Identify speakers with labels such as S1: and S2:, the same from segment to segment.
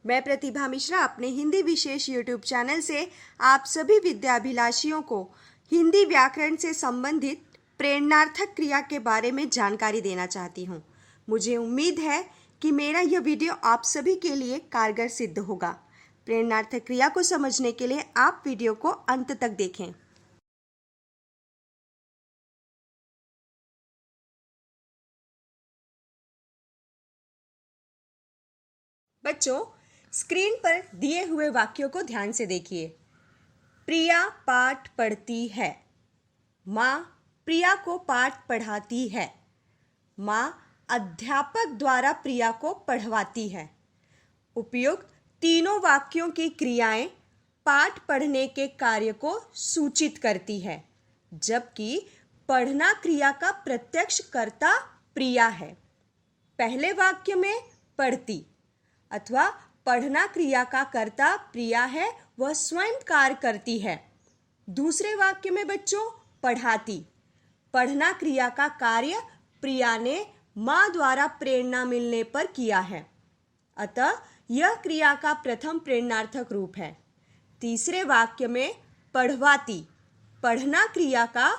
S1: मैं प्रतिभा मिश्रा अपने हिंदी विशेष YouTube channel से आप सभी विद्याभिलाषियों को हिंदी व्याकरण से संबंधित प्रेरणार्थक क्रिया के बारे में जानकारी देना चाहती हूँ। मुझे उम्मीद है कि मेरा यह वीडियो आप सभी के लिए कारगर सिद्ध होगा। प्रेरणार्थक क्रिया को समझने के लिए आप वीडियो को अंत तक देखें। बच्चों, स्क्रीन पर दिए हुए वाक्यों को ध्यान से देखिए। प्रिया पाठ पढ़ती है। माँ प्रिया को पाठ पढ़ाती है। माँ अध्यापक द्वारा प्रिया को पढ़वाती है। उपयुक्त तीनों वाक्यों की क्रियाएं पाठ पढ़ने के कार्य को सूचित करती है, जबकि पढ़ना क्रिया का प्रत्यक्ष कर्ता प्रिया है। पहले वाक्य में पढ़ती अथवा पढ़ना क्रिया का कर्ता प्रिया है, वह स्वयं कार्य करती है। दूसरे वाक्य में बच्चों पढ़ाती, पढ़ना क्रिया का कार्य प्रिया ने माँ द्वारा प्रेरणा मिलने पर किया है, अतः यह क्रिया का प्रथम प्रेरणार्थक रूप है। तीसरे वाक्य में पढ़वाती, पढ़ना क्रिया का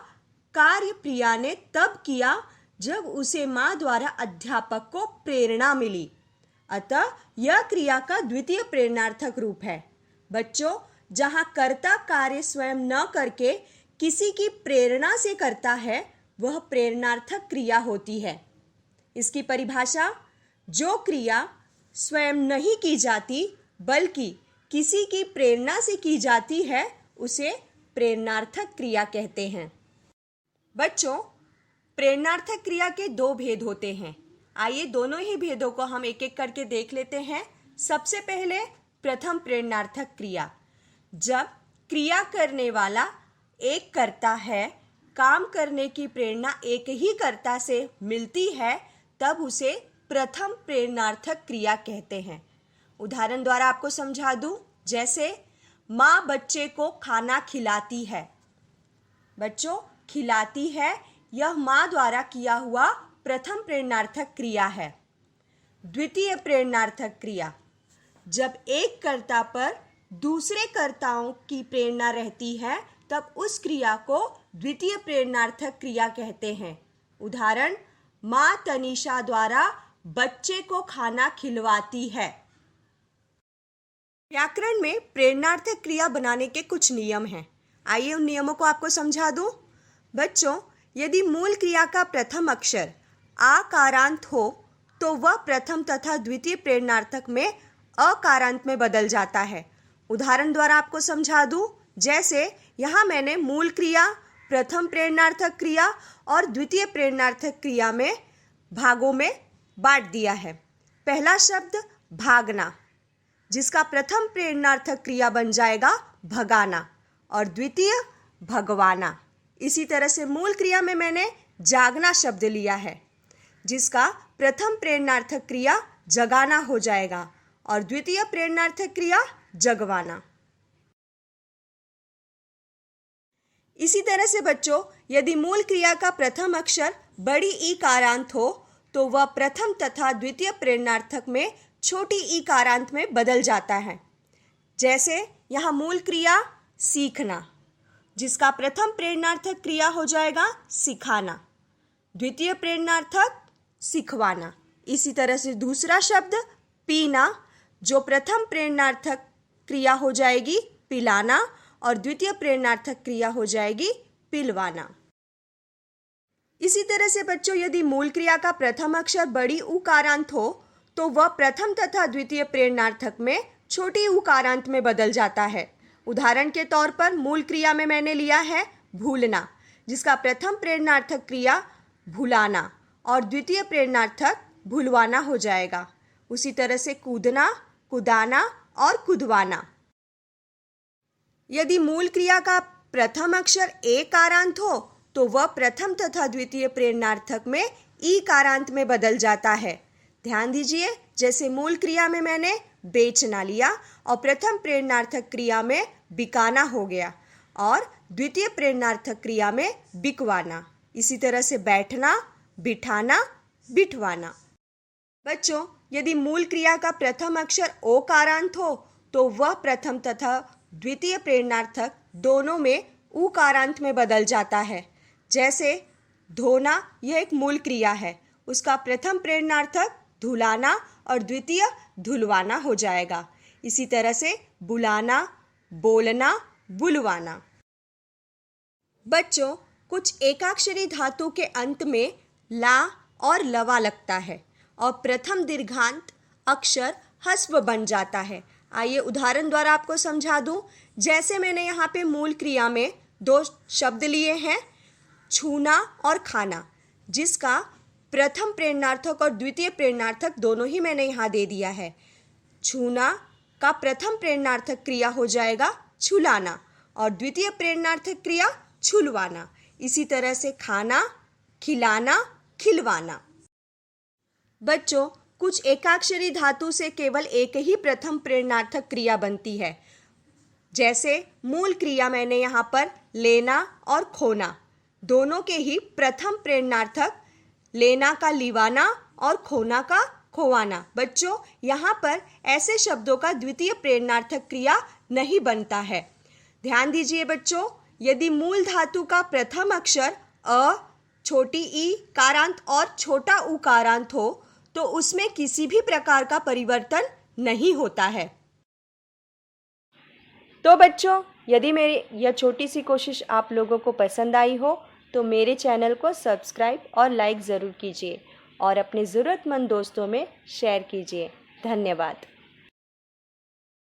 S1: कार्य प्रिया ने तब किया जब उसे माँ द्वारा अध्यापक को प्रेरणा मिली, अतः यह क्रिया का द्वितीय प्रेरणार्थक रूप है। बच्चों, जहाँ कर्ता कार्य स्वयं न करके किसी की प्रेरणा से करता है, वह प्रेरणार्थक क्रिया होती है। इसकी परिभाषा, जो क्रिया स्वयं नहीं की जाती बल्कि किसी की प्रेरणा से की जाती है, उसे प्रेरणार्थक क्रिया कहते हैं। बच्चों, प्रेरणार्थक क्रिया के दो भेद होते हैं। आइए दोनों ही भेदों को हम एक एक करके देख लेते हैं। सबसे पहले प्रथम प्रेरणार्थक क्रिया। जब क्रिया करने वाला एक कर्ता है, काम करने की प्रेरणा एक ही कर्ता से मिलती है, तब उसे प्रथम प्रेरणार्थक क्रिया कहते हैं। उदाहरण द्वारा आपको समझा दूं, जैसे माँ बच्चे को खाना खिलाती है। बच्चों, खिलाती है यह माँ द्वारा किया हुआ प्रथम प्रेरणार्थक क्रिया है। द्वितीय प्रेरणार्थक क्रिया, जब एक कर्ता पर दूसरे कर्ताओं की प्रेरणा रहती है, तब उस क्रिया को द्वितीय प्रेरणार्थक क्रिया कहते हैं। उदाहरण, माँ तनीषा द्वारा बच्चे को खाना खिलवाती है। व्याकरण में प्रेरणार्थक क्रिया बनाने के कुछ नियम हैं। आइए उन नियमों को आपको समझा दूं। बच्चों, यदि मूल क्रिया का प्रथम अक्षर आकारांत हो तो वह प्रथम तथा द्वितीय प्रेरणार्थक में अकारांत में बदल जाता है। उदाहरण द्वारा आपको समझा दूं, जैसे यहाँ मैंने मूल क्रिया, प्रथम प्रेरणार्थक क्रिया और द्वितीय प्रेरणार्थक क्रिया में भागों में बांट दिया है। पहला शब्द भागना, जिसका प्रथम प्रेरणार्थक क्रिया बन जाएगा भगाना, और द्वितीय भगवाना। इसी तरह से मूल क्रिया में मैंने जागना शब्द लिया है, जिसका प्रथम प्रेरणार्थक क्रिया जगाना हो जाएगा और द्वितीय प्रेरणार्थक क्रिया जगवाना। इसी तरह से बच्चों, यदि मूल क्रिया का प्रथम अक्षर बड़ी ई कारांत हो तो वह प्रथम तथा द्वितीय प्रेरणार्थक में छोटी ई कारांत में बदल जाता है। जैसे यहाँ मूल क्रिया सीखना, जिसका प्रथम प्रेरणार्थक क्रिया हो जाएगा सिखाना, द्वितीय प्रेरणार्थक सिखवाना। इसी तरह से दूसरा शब्द पीना, जो प्रथम प्रेरणार्थक क्रिया हो जाएगी पिलाना और द्वितीय प्रेरणार्थक क्रिया हो जाएगी पिलवाना। इसी तरह से बच्चों, यदि मूल क्रिया का प्रथम अक्षर बड़ी उकारांत हो तो वह प्रथम तथा द्वितीय प्रेरणार्थक में छोटी उकारांत में बदल जाता है। उदाहरण के तौर पर मूल क्रिया में मैंने लिया है भूलना, जिसका प्रथम प्रेरणार्थक क्रिया भुलाना और द्वितीय प्रेरणार्थक भुलवाना हो जाएगा। उसी तरह से कूदना, कुदाना और कुदवाना। यदि मूल क्रिया का प्रथम अक्षर ए कारांत हो तो वह प्रथम तथा द्वितीय प्रेरणार्थक में ई कारांत में बदल जाता है। ध्यान दीजिए, जैसे मूल क्रिया में मैंने बेचना लिया और प्रथम प्रेरणार्थक क्रिया में बिकाना हो गया और द्वितीय प्रेरणार्थक क्रिया में बिकवाना। इसी तरह से बैठना, बिठाना, बिठवाना। बच्चों, यदि मूल क्रिया का प्रथम अक्षर ओकारांत हो तो वह प्रथम तथा द्वितीय प्रेरणार्थक दोनों में उकारांत में बदल जाता है। जैसे धोना, यह एक मूल क्रिया है, उसका प्रथम प्रेरणार्थक धुलाना और द्वितीय धुलवाना हो जाएगा। इसी तरह से बुलाना, बोलना, बुलवाना। बच्चों, कुछ एकाक्षरी धातु के अंत में ला और लवा लगता है और प्रथम दीर्घांत अक्षर ह्रस्व बन जाता है। आइए उदाहरण द्वारा आपको समझा दूं। जैसे मैंने यहाँ पे मूल क्रिया में दो शब्द लिए हैं, छूना और खाना, जिसका प्रथम प्रेरणार्थक और द्वितीय प्रेरणार्थक दोनों ही मैंने यहाँ दे दिया है। छूना का प्रथम प्रेरणार्थक क्रिया हो जाएगा छुलाना और द्वितीय प्रेरणार्थक क्रिया छुलवाना। इसी तरह से खाना, खिलाना, खिलवाना। बच्चों, कुछ एकाक्षरी धातु से केवल एक ही प्रथम प्रेरणार्थक क्रिया बनती है। जैसे मूल क्रिया मैंने यहाँ पर लेना और खोना, दोनों के ही प्रथम प्रेरणार्थक लेना का लिवाना और खोना का खोवाना। बच्चों, यहाँ पर ऐसे शब्दों का द्वितीय प्रेरणार्थक क्रिया नहीं बनता है। ध्यान दीजिए बच्चों, यदि मूल धातु का प्रथम अक्षर अ, छोटी ई कारांत और छोटा उ कारांत हो तो उसमें किसी भी प्रकार का परिवर्तन नहीं होता है। तो बच्चों, यदि मेरी यह छोटी सी कोशिश आप लोगों को पसंद आई हो तो मेरे चैनल को सब्सक्राइब और लाइक ज़रूर कीजिए और अपने ज़रूरतमंद दोस्तों में शेयर कीजिए। धन्यवाद।